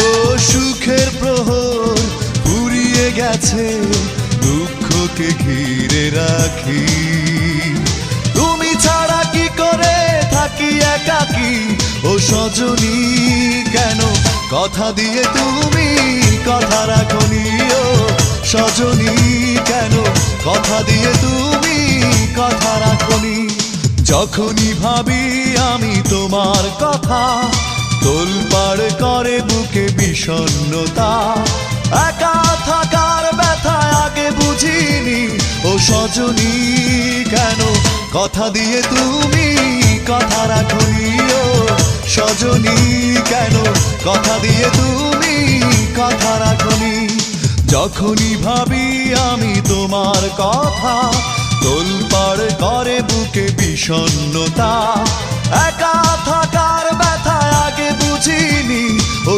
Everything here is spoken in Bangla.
ও সুখের প্রহর ফুরিয়ে গেছে, দুঃখকে ঘিরে রাখি। তুমি ছাড়া কি করে থাকি একাকী, ও সজনী কেন কথা দিয়ে তুমি কথা রাখনি। ও সজনী কেন কথা দিয়ে তুমি কথা রাখনি। যখনই ভাবি আমি তোমার কথা, তোলপাড় করে বুকে বিষণ্ণতা। একা থাকার ব্যথা আগে বুঝিনি, ও সজনী কেন কথা দিয়ে তুমি কথা রাখনি। ও সজনী কেন কথা দিয়ে তুমি কথা রাখনি। যখনই ভাবি আমি তোমার কথা, তোলপাড় করে বুকে বিষণ্ণতা। একা থাকার ব্যথা আগে বুঝিনি, ও